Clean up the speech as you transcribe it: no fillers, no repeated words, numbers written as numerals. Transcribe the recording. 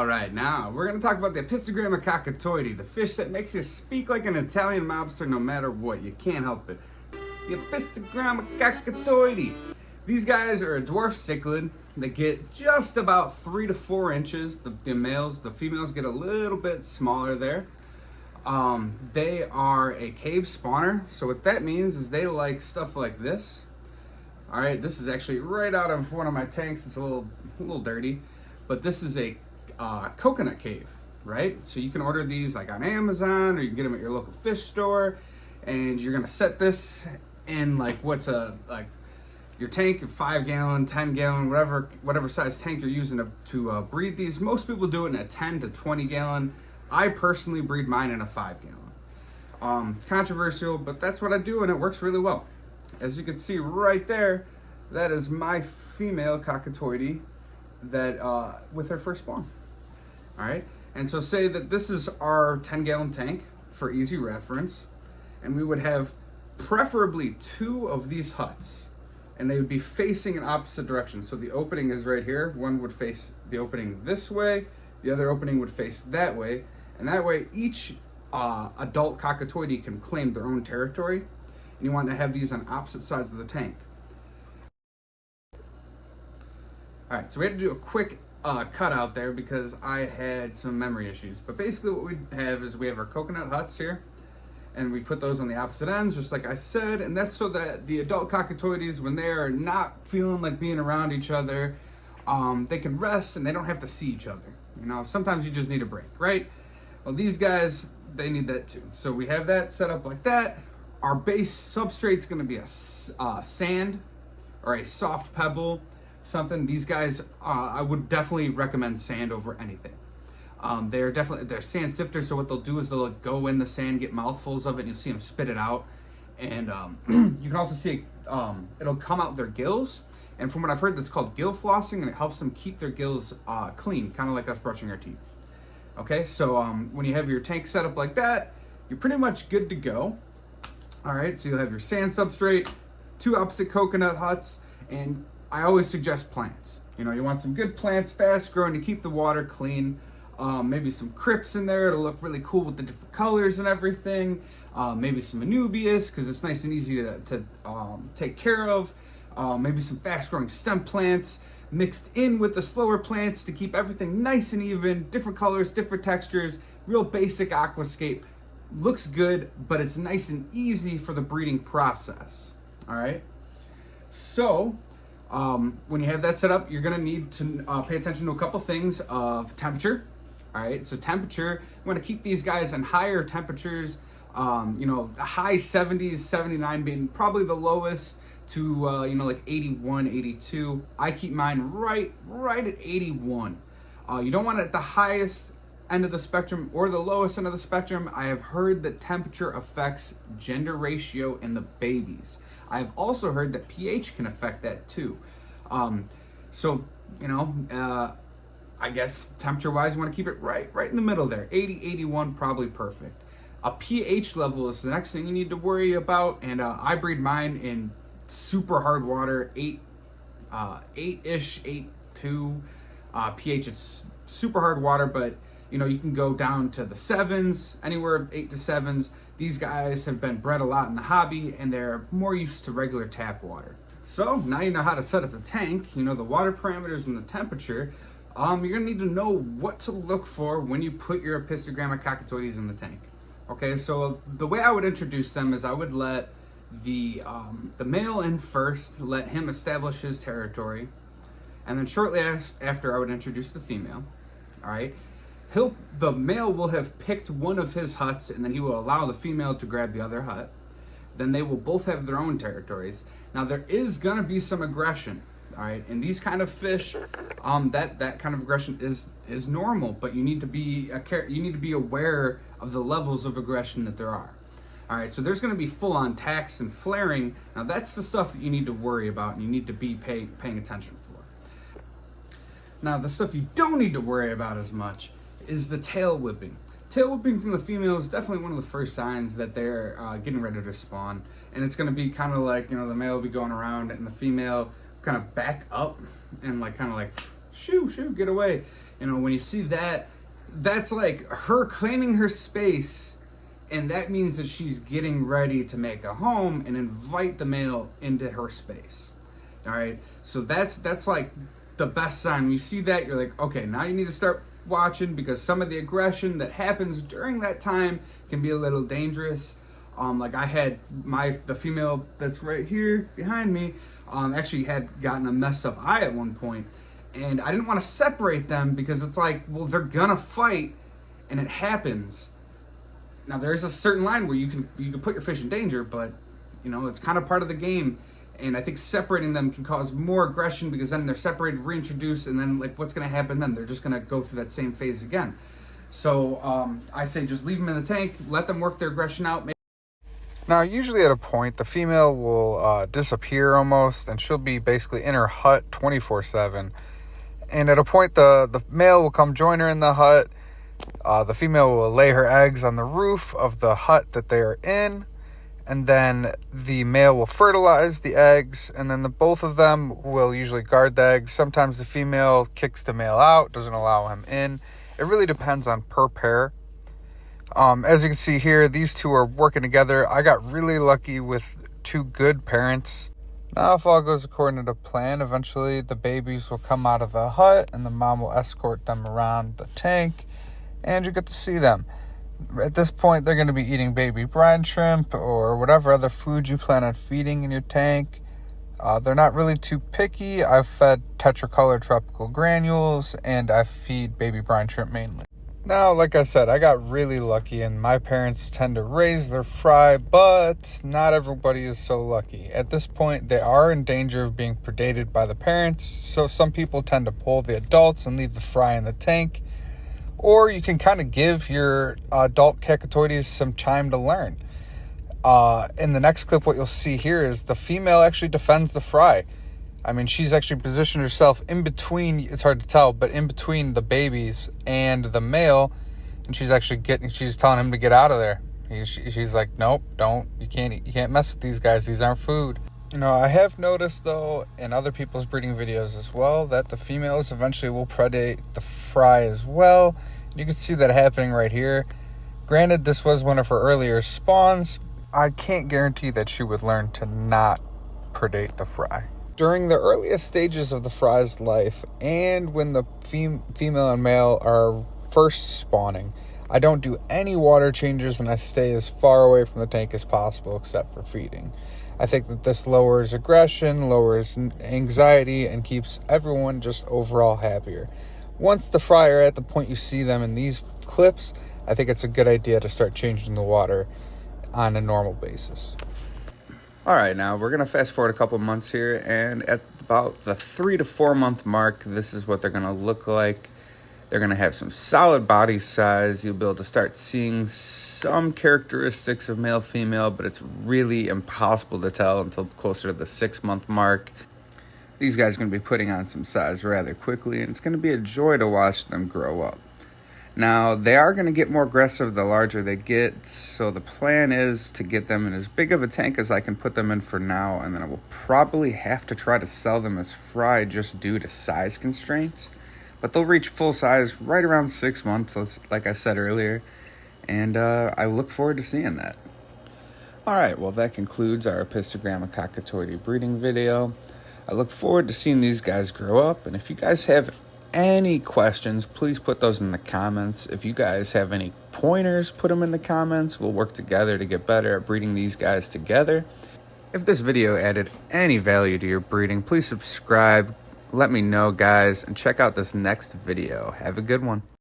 All right, now we're going to talk about the Apistogramma Cacatuoides, the fish that makes you speak like an Italian mobster no matter what. You can't help it. The Apistogramma Cacatuoides. These guys are a dwarf cichlid. They get just about 3 to 4 inches. The males, the females get a little bit smaller there. They are a cave spawner. So what that means is they like stuff like this. All right, this is actually right out of one of my tanks. It's a little dirty, but this is a coconut cave, right? So you can order these like on Amazon, or you can get them at your local fish store, and you're gonna set this in like your tank, 5 gallon, 10 gallon, whatever size tank you're using to breed these. Most people do it in a 10 to 20 gallon. I personally breed mine in a 5 gallon. Controversial, but that's what I do, and it works really well. As you can see right there, that is my female Cacatuoides that with her first spawn. All right, and so say that this is our 10 gallon tank for easy reference, and we would have preferably 2 of these huts, and they would be facing in opposite directions. So the opening is right here. One would face the opening this way, the other opening would face that way, and that way each adult Cacatuoides can claim their own territory, and you want to have these on opposite sides of the tank. All right, so we had to do a quick cut out there because I had some memory issues. But basically what we have is we have our coconut huts here, and we put those on the opposite ends, just like I said, and that's so that the adult Cacatuoides, when they're not feeling like being around each other, they can rest and they don't have to see each other. You know, sometimes you just need a break, right? Well, these guys, they need that too. So we have that set up like that. Our base substrate's gonna be a sand or a soft pebble, something. These guys, I would definitely recommend sand over anything. They're sand sifters, so what they'll do is they'll go in the sand, get mouthfuls of it, and you'll see them spit it out. And you can also see it'll come out their gills. And from what I've heard, that's called gill flossing, and it helps them keep their gills clean, kind of like us brushing our teeth. Okay, so when you have your tank set up like that, you're pretty much good to go. All right, so you'll have your sand substrate, 2 opposite coconut huts, and I always suggest plants. You know, you want some good plants, fast growing, to keep the water clean. Maybe some crypts in there to look really cool with the different colors and everything. Maybe some anubias, because it's nice and easy to take care of. Maybe some fast growing stem plants mixed in with the slower plants to keep everything nice and even, different colors, different textures, real basic aquascape. Looks good, but it's nice and easy for the breeding process. All right, so when you have that set up, you're gonna need to pay attention to a couple things of temperature. All right, so temperature, you wanna keep these guys in higher temperatures, you know, the high 70s, 79 being probably the lowest, to you know, like 81, 82. I keep mine right at 81. You don't want it at the highest end of the spectrum or the lowest end of the spectrum. I have heard that temperature affects gender ratio in the babies. I've also heard that pH can affect that too. So, you know, I guess temperature-wise, you want to keep it right in the middle there. 80, 81, probably perfect. A pH level is the next thing you need to worry about, and I breed mine in super hard water, 8-ish, 8.2 pH. It's super hard water, but you know, you can go down to the 7s, anywhere 8 to 7s. These guys have been bred a lot in the hobby, and they're more used to regular tap water. So now you know how to set up the tank, you know the water parameters and the temperature. You're gonna need to know what to look for when you put your Apistogramma Cacatuoides in the tank. Okay, so the way I would introduce them is I would let the male in first, let him establish his territory, and then shortly after I would introduce the female. All right, the male will have picked one of his huts, and then he will allow the female to grab the other hut. Then they will both have their own territories. Now there is gonna be some aggression, all right, and these kind of fish, that kind of aggression is normal, but you need to be aware of the levels of aggression that there are. All right, so there's gonna be full-on attacks and flaring. Now that's the stuff that you need to worry about and you need to be paying attention for. Now the stuff you don't need to worry about as much is the tail whipping. Tail whipping from the female is definitely one of the first signs that they're getting ready to spawn. And it's gonna be kind of like, you know, the male will be going around and the female kind of back up and like kind of like, shoo, get away. You know, when you see that, that's like her claiming her space, and that means that she's getting ready to make a home and invite the male into her space. All right, so that's like the best sign. When you see that, you're like, okay, now you need to start watching, because some of the aggression that happens during that time can be a little dangerous. Like I had the female that's right here behind me, actually had gotten a messed up eye at one point, and I didn't want to separate them because it's like, well, they're gonna fight, and it happens. Now there's a certain line where you can put your fish in danger, but you know, it's kind of part of the game. And I think separating them can cause more aggression, because then they're separated, reintroduced, and then like what's going to happen then? They're just going to go through that same phase again. So I say just leave them in the tank, let them work their aggression out. Now, usually at a point, the female will disappear almost, and she'll be basically in her hut 24/7. And at a point, the male will come join her in the hut. The female will lay her eggs on the roof of the hut that they are in. And then the male will fertilize the eggs, and then both of them will usually guard the eggs. Sometimes the female kicks the male out, doesn't allow him in. It really depends on per pair. As you can see here, these two are working together. I got really lucky with two good parents. Now, if all goes according to plan, eventually the babies will come out of the hut, and the mom will escort them around the tank, and you get to see them. At this point, they're going to be eating baby brine shrimp or whatever other food you plan on feeding in your tank. They're not really too picky. I've fed tetracolor tropical granules, and I feed baby brine shrimp mainly. Now, like I said, I got really lucky, and my parents tend to raise their fry, but not everybody is so lucky. At this point, they are in danger of being predated by the parents, so some people tend to pull the adults and leave the fry in the tank. Or you can kind of give your adult cacatuoides some time to learn. In the next clip, what you'll see here is the female actually defends the fry. I mean, she's actually positioned herself in between, it's hard to tell, but in between the babies and the male, and she's telling him to get out of there. She's like, nope, don't, you can't mess with these guys, these aren't food. You know, I have noticed, though, in other people's breeding videos as well, that the females eventually will predate the fry as well. You can see that happening right here. Granted, this was one of her earlier spawns. I can't guarantee that she would learn to not predate the fry. During the earliest stages of the fry's life, and when the female and male are first spawning, I don't do any water changes, and I stay as far away from the tank as possible except for feeding. I think that this lowers aggression, lowers anxiety, and keeps everyone just overall happier. Once the fry are at the point you see them in these clips, I think it's a good idea to start changing the water on a normal basis. All right, now we're going to fast forward a couple months here, and at about the 3 to 4 month mark, this is what they're going to look like. They're going to have some solid body size. You'll be able to start seeing some characteristics of male, female, but it's really impossible to tell until closer to the 6 month mark. These guys are going to be putting on some size rather quickly, and it's going to be a joy to watch them grow up. Now, they are going to get more aggressive the larger they get, so the plan is to get them in as big of a tank as I can put them in for now, and then I will probably have to try to sell them as fry just due to size constraints. But they'll reach full size right around 6 months, like I said earlier, and I look forward to seeing that. All right, well, that concludes our Apistogramma Cacatuoides breeding video. I look forward to seeing these guys grow up, and if you guys have any questions, please put those in the comments. If you guys have any pointers, put them in the comments. We'll work together to get better at breeding these guys together. If this video added any value to your breeding, please subscribe. Let me know, guys, and check out this next video. Have a good one.